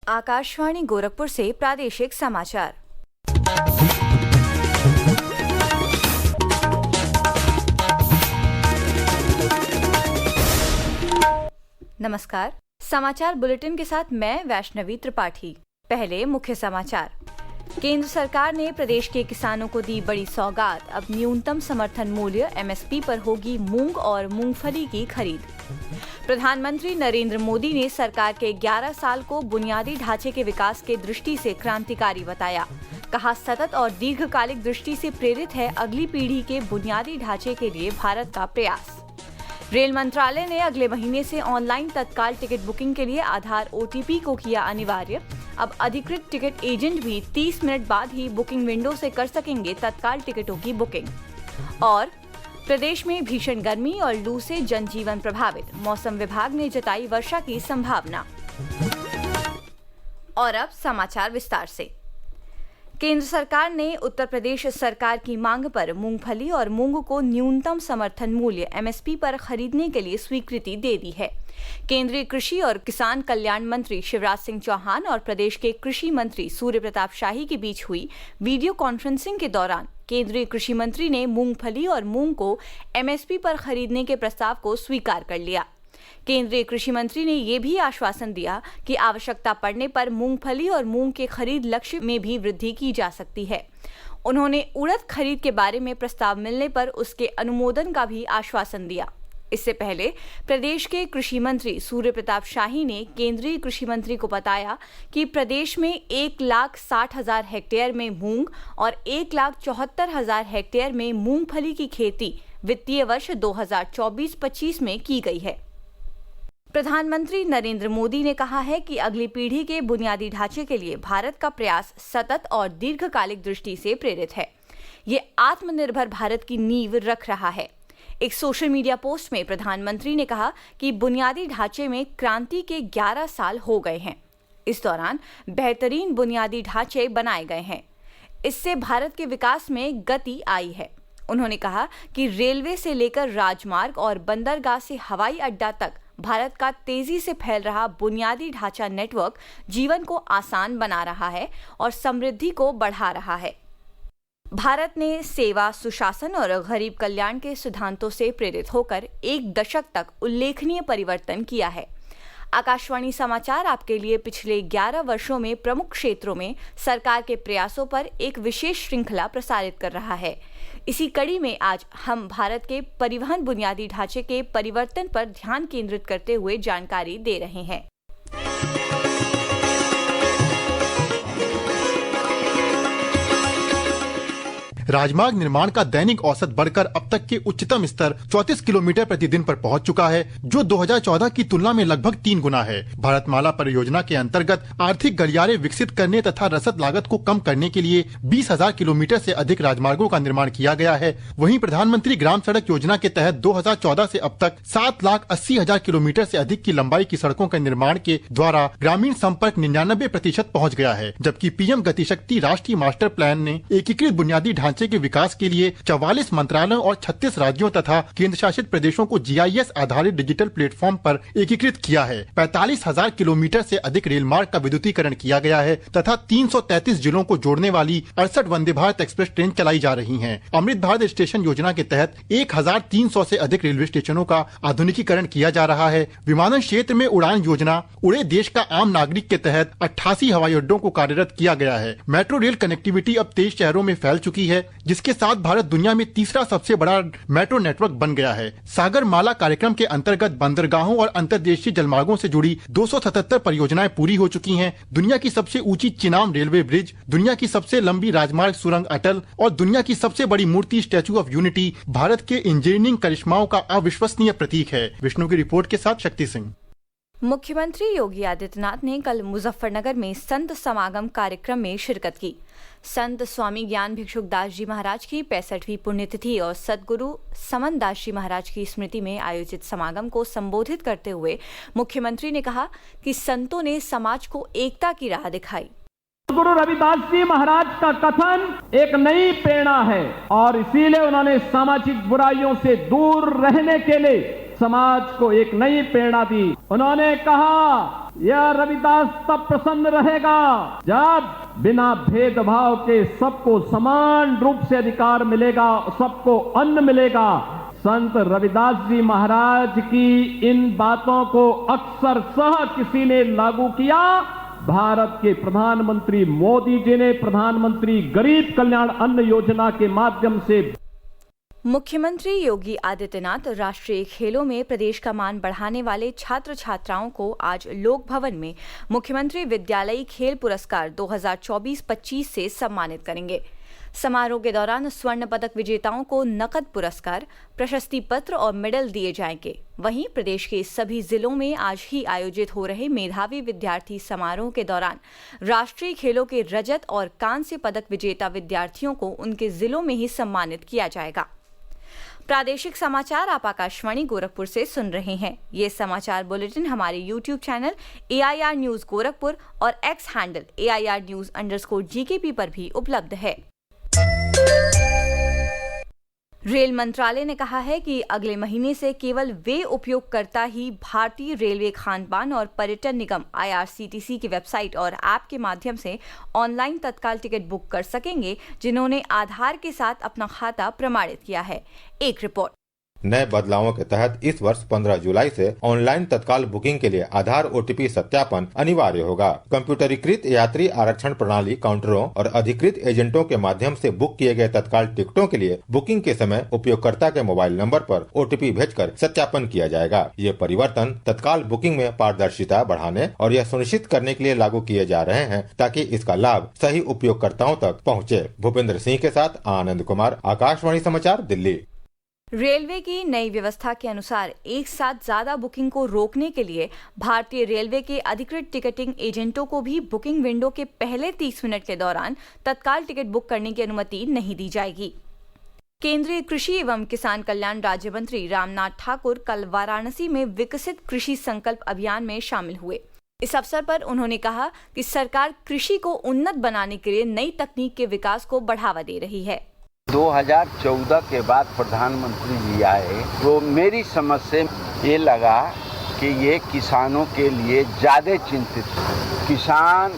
आकाशवाणी गोरखपुर से प्रादेशिक समाचार। नमस्कार, समाचार बुलेटिन के साथ मैं वैष्णवी त्रिपाठी। पहले मुख्य समाचार। केंद्र सरकार ने प्रदेश के किसानों को दी बड़ी सौगात। अब न्यूनतम समर्थन मूल्य MSP पर होगी मूंग और मूंगफली की खरीद। प्रधानमंत्री नरेंद्र मोदी ने सरकार के 11 साल को बुनियादी ढांचे के विकास के दृष्टि से क्रांतिकारी बताया। कहा, सतत और दीर्घकालिक दृष्टि से प्रेरित है अगली पीढ़ी के बुनियादी ढांचे के लिए भारत का प्रयास। रेल मंत्रालय ने अगले महीने से ऑनलाइन तत्काल टिकट बुकिंग के लिए आधार OTP को किया अनिवार्य। अब अधिकृत टिकट एजेंट भी 30 मिनट बाद ही बुकिंग विंडो से कर सकेंगे तत्काल टिकटों की बुकिंग। और प्रदेश में भीषण गर्मी और लू से जनजीवन प्रभावित, मौसम विभाग ने जताई वर्षा की संभावना। और अब समाचार विस्तार से। केंद्र सरकार ने उत्तर प्रदेश सरकार की मांग पर मूंगफली और मूंग को न्यूनतम समर्थन मूल्य MSP पर खरीदने के लिए स्वीकृति दे दी है। केंद्रीय कृषि और किसान कल्याण मंत्री शिवराज सिंह चौहान और प्रदेश के कृषि मंत्री सूर्य प्रताप शाही के बीच हुई वीडियो कॉन्फ्रेंसिंग के दौरान केंद्रीय कृषि मंत्री ने मूंगफली और मूंग को MSP पर खरीदने के प्रस्ताव को स्वीकार कर लिया। केंद्रीय कृषि मंत्री ने ये भी आश्वासन दिया कि आवश्यकता पड़ने पर मूंगफली और मूंग के खरीद लक्ष्य में भी वृद्धि की जा सकती है। उन्होंने उड़द खरीद के बारे में प्रस्ताव मिलने पर उसके अनुमोदन का भी आश्वासन दिया। इससे पहले प्रदेश के कृषि मंत्री सूर्य प्रताप शाही ने केंद्रीय कृषि मंत्री को बताया कि प्रदेश में 1,60,000 हेक्टेयर में मूंग और 1,74,000 हेक्टेयर में मूंगफली की खेती वित्तीय वर्ष 2024-25 में की गई है। प्रधानमंत्री नरेंद्र मोदी ने कहा है कि अगली पीढ़ी के बुनियादी ढांचे के लिए भारत का प्रयास सतत और दीर्घकालिक दृष्टि से प्रेरित है। ये आत्मनिर्भर भारत की नींव रख रहा है। एक सोशल मीडिया पोस्ट में प्रधानमंत्री ने कहा कि बुनियादी ढांचे में क्रांति के 11 साल हो गए हैं। इस दौरान बेहतरीन बुनियादी ढांचे बनाए गए हैं। इससे भारत के विकास में गति आई है। उन्होंने कहा कि रेलवे से लेकर राजमार्ग और बंदरगाह से हवाई अड्डा तक भारत का तेजी से फैल रहा बुनियादी ढांचा नेटवर्क जीवन को आसान बना रहा है और समृद्धि को बढ़ा रहा है। भारत ने सेवा, सुशासन और गरीब कल्याण के सिद्धांतों से प्रेरित होकर एक दशक तक उल्लेखनीय परिवर्तन किया है। आकाशवाणी समाचार आपके लिए पिछले 11 वर्षों में प्रमुख क्षेत्रों में सरकार के प्रयासों पर एक विशेष श्रृंखला प्रसारित कर रहा है। इसी कड़ी में आज हम भारत के परिवहन बुनियादी ढांचे के परिवर्तन पर ध्यान केंद्रित करते हुए जानकारी दे रहे हैं। राजमार्ग निर्माण का दैनिक औसत बढ़कर अब तक के उच्चतम स्तर 34 किलोमीटर प्रतिदिन पर पहुंच चुका है, जो 2014 की तुलना में लगभग 3 गुना है। भारतमाला परियोजना के अंतर्गत आर्थिक गलियारे विकसित करने तथा रसद लागत को कम करने के लिए 20,000 किलोमीटर से अधिक राजमार्गों का निर्माण किया गया है। वहीं प्रधानमंत्री ग्राम सड़क योजना के तहत 2014 से अब तक 7,80,000 किलोमीटर से अधिक की लंबाई की सड़कों के निर्माण के द्वारा ग्रामीण संपर्क 99% पहुँच गया है, जबकि PM गति शक्ति राष्ट्रीय मास्टर प्लान ने एकीकृत बुनियादी ढांचे के विकास के लिए 44 मंत्रालयों और 36 राज्यों तथा केंद्र शासित प्रदेशों को GIS आधारित डिजिटल प्लेटफॉर्म पर एकीकृत किया है। 45,000 किलोमीटर से अधिक रेल मार्ग का विद्युतीकरण किया गया है तथा 333 जिलों को जोड़ने वाली 68 वंदे भारत एक्सप्रेस ट्रेन चलाई जा रही हैं। अमृत भारत स्टेशन योजना के तहत 1,300 से अधिक रेलवे स्टेशनों का आधुनिकीकरण किया जा रहा है। विमानन क्षेत्र में उड़ान योजना उड़े देश का आम नागरिक के तहत 88 हवाई अड्डों को कार्यरत किया गया है। मेट्रो रेल कनेक्टिविटी अब 23 शहरों में फैल चुकी है, जिसके साथ भारत दुनिया में तीसरा सबसे बड़ा मेट्रो नेटवर्क बन गया है। सागर माला कार्यक्रम के अंतर्गत बंदरगाहों और अंतर्देशीय जलमार्गों से जुड़ी 277 परियोजनाएं पूरी हो चुकी हैं। दुनिया की सबसे ऊंची चिनाब रेलवे ब्रिज, दुनिया की सबसे लंबी राजमार्ग सुरंग अटल और दुनिया की सबसे बड़ी मूर्ति स्टैच्यू ऑफ यूनिटी भारत के इंजीनियरिंग करिश्माओं का अविश्वसनीय प्रतीक है। विष्णु की रिपोर्ट के साथ शक्ति सिंह। मुख्यमंत्री योगी आदित्यनाथ ने कल मुजफ्फरनगर में संत समागम कार्यक्रम में शिरकत की। संत स्वामी ज्ञान भिक्षुक दास जी महाराज की 65वीं पुण्यतिथि और सदगुरु समन दास जी महाराज की स्मृति में आयोजित समागम को संबोधित करते हुए मुख्यमंत्री ने कहा कि संतों ने समाज को एकता की राह दिखाई। गुरु रविदास जी महाराज का कथन एक नई प्रेरणा है और इसीलिए उन्होंने सामाजिक बुराइयों से दूर रहने के लिए समाज को एक नई प्रेरणा दी। उन्होंने कहा यह रविदास तब प्रसन्न रहेगा जब बिना भेदभाव के सबको समान रूप से अधिकार मिलेगा, सबको अन्न मिलेगा। संत रविदास जी महाराज की इन बातों को अक्सर किसी ने लागू किया। भारत के प्रधानमंत्री मोदी जी ने प्रधानमंत्री गरीब कल्याण अन्न योजना के माध्यम से मुख्यमंत्री योगी आदित्यनाथ राष्ट्रीय खेलों में प्रदेश का मान बढ़ाने वाले छात्र छात्राओं को आज लोक भवन में मुख्यमंत्री विद्यालयी खेल पुरस्कार 2024-25 से सम्मानित करेंगे। समारोह के दौरान स्वर्ण पदक विजेताओं को नकद पुरस्कार, प्रशस्ति पत्र और मेडल दिए जाएंगे। वहीं प्रदेश के सभी जिलों में आज ही आयोजित हो रहे मेधावी विद्यार्थी समारोह के दौरान राष्ट्रीय खेलों के रजत और कांस्य पदक विजेता विद्यार्थियों को उनके जिलों में ही सम्मानित किया जाएगा। प्रादेशिक समाचार आप आकाशवाणी गोरखपुर से सुन रहे हैं। ये समाचार बुलेटिन हमारे YouTube channel AIR news Gorakhpur और X हैंडल AIR News_GKP पर भी उपलब्ध है। रेल मंत्रालय ने कहा है कि अगले महीने से केवल वे उपयोगकर्ता ही भारतीय रेलवे खानपान और पर्यटन निगम IRCTC की वेबसाइट और ऐप के माध्यम से ऑनलाइन तत्काल टिकट बुक कर सकेंगे जिन्होंने आधार के साथ अपना खाता प्रमाणित किया है। एक रिपोर्ट। नए बदलावों के तहत इस वर्ष 15 जुलाई से ऑनलाइन तत्काल बुकिंग के लिए आधार OTP सत्यापन अनिवार्य होगा। कंप्यूटरीकृत यात्री आरक्षण प्रणाली काउंटरों और अधिकृत एजेंटों के माध्यम से बुक किए गए तत्काल टिकटों के लिए बुकिंग के समय उपयोगकर्ता के मोबाइल नंबर पर OTP भेजकर सत्यापन किया जाएगा। ये परिवर्तन तत्काल बुकिंग में पारदर्शिता बढ़ाने और यह सुनिश्चित करने के लिए लागू किए जा रहे हैं ताकि इसका लाभ सही उपयोगकर्ताओं तक पहुँचे। भूपेंद्र सिंह के साथ आनंद कुमार, आकाशवाणी समाचार, दिल्ली। रेलवे की नई व्यवस्था के अनुसार एक साथ ज्यादा बुकिंग को रोकने के लिए भारतीय रेलवे के अधिकृत टिकटिंग एजेंटों को भी बुकिंग विंडो के पहले 30 मिनट के दौरान तत्काल टिकट बुक करने की अनुमति नहीं दी जाएगी। केंद्रीय कृषि एवं किसान कल्याण राज्य मंत्री रामनाथ ठाकुर कल वाराणसी में विकसित कृषि संकल्प अभियान में शामिल हुए। इस अवसर पर उन्होंने कहा कि सरकार कृषि को उन्नत बनाने के लिए नई तकनीक के विकास को बढ़ावा दे रही है। 2014 के बाद प्रधानमंत्री जी आए तो मेरी समझ से ये लगा कि ये किसानों के लिए ज़्यादा चिंतित है। किसान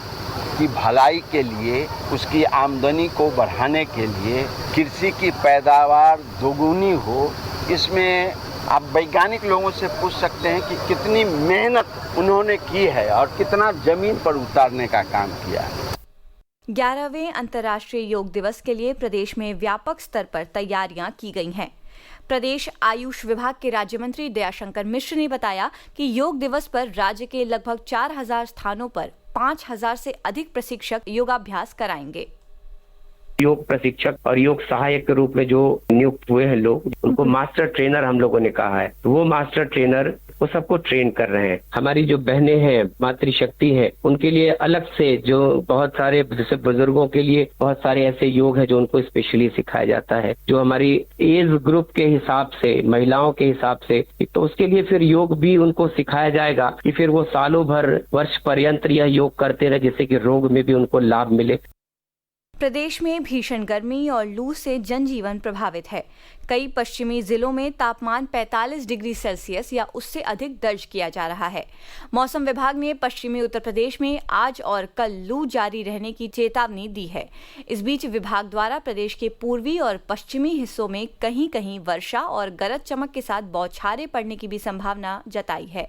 की भलाई के लिए, उसकी आमदनी को बढ़ाने के लिए, कृषि की पैदावार दोगुनी हो, इसमें आप वैज्ञानिक लोगों से पूछ सकते हैं कि कितनी मेहनत उन्होंने की है और कितना जमीन पर उतारने का काम किया है। 11वें अंतर्राष्ट्रीय योग दिवस के लिए प्रदेश में व्यापक स्तर पर तैयारियां की गई हैं। प्रदेश आयुष विभाग के राज्य मंत्री दयाशंकर मिश्र ने बताया कि योग दिवस पर राज्य के लगभग 4000 स्थानों पर 5000 से अधिक प्रशिक्षक योगाभ्यास कराएंगे। योग प्रशिक्षक और योग सहायक के रूप में जो नियुक्त हुए हैं लोग, उनको मास्टर ट्रेनर हम लोगों ने कहा है। तो वो मास्टर ट्रेनर वो सबको ट्रेन कर रहे हैं। हमारी जो बहनें हैं, मातृशक्ति है, उनके लिए अलग से जो बहुत सारे जैसे बुजुर्गों के लिए बहुत सारे ऐसे योग है जो उनको स्पेशली सिखाया जाता है, जो हमारी एज ग्रुप के हिसाब से, महिलाओं के हिसाब से, तो उसके लिए फिर योग भी उनको सिखाया जाएगा कि फिर वो सालों भर, वर्ष पर्यंत यह योग करते रहे, जिससे कि रोग में भी उनको लाभ मिले। प्रदेश में भीषण गर्मी और लू से जनजीवन प्रभावित है। कई पश्चिमी जिलों में तापमान 45 डिग्री सेल्सियस या उससे अधिक दर्ज किया जा रहा है। मौसम विभाग ने पश्चिमी उत्तर प्रदेश में आज और कल लू जारी रहने की चेतावनी दी है। इस बीच विभाग द्वारा प्रदेश के पूर्वी और पश्चिमी हिस्सों में कहीं कहीं वर्षा और गरज चमक के साथ बौछारें पड़ने की भी संभावना जताई है।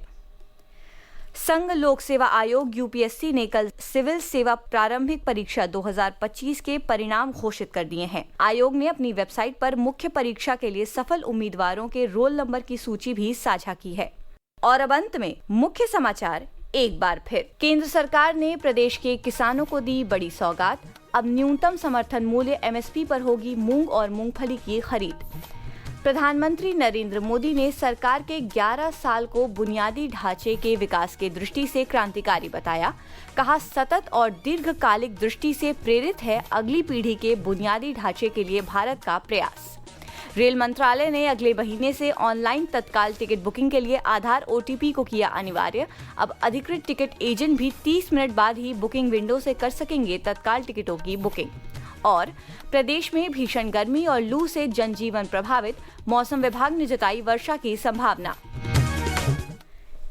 संघ लोक सेवा आयोग UPSC ने कल सिविल सेवा प्रारंभिक परीक्षा 2025 के परिणाम घोषित कर दिए हैं। आयोग ने अपनी वेबसाइट पर मुख्य परीक्षा के लिए सफल उम्मीदवारों के रोल नंबर की सूची भी साझा की है। और अब अंत में मुख्य समाचार एक बार फिर। केंद्र सरकार ने प्रदेश के किसानों को दी बड़ी सौगात। अब न्यूनतम समर्थन मूल्य MSP पर होगी मूंग और मूंगफली की खरीद। प्रधानमंत्री नरेंद्र मोदी ने सरकार के 11 साल को बुनियादी ढांचे के विकास के दृष्टि से क्रांतिकारी बताया। कहा, सतत और दीर्घकालिक दृष्टि से प्रेरित है अगली पीढ़ी के बुनियादी ढांचे के लिए भारत का प्रयास। रेल मंत्रालय ने अगले महीने से ऑनलाइन तत्काल टिकट बुकिंग के लिए आधार OTP को किया अनिवार्य। अब अधिकृत टिकट एजेंट भी 30 मिनट बाद ही बुकिंग विंडो से कर सकेंगे तत्काल टिकटों की बुकिंग। और प्रदेश में भीषण गर्मी और लू से जनजीवन प्रभावित, मौसम विभाग ने जताई वर्षा की संभावना।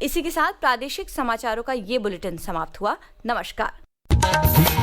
इसी के साथ प्रादेशिक समाचारों का ये बुलेटिन समाप्त हुआ। नमस्कार।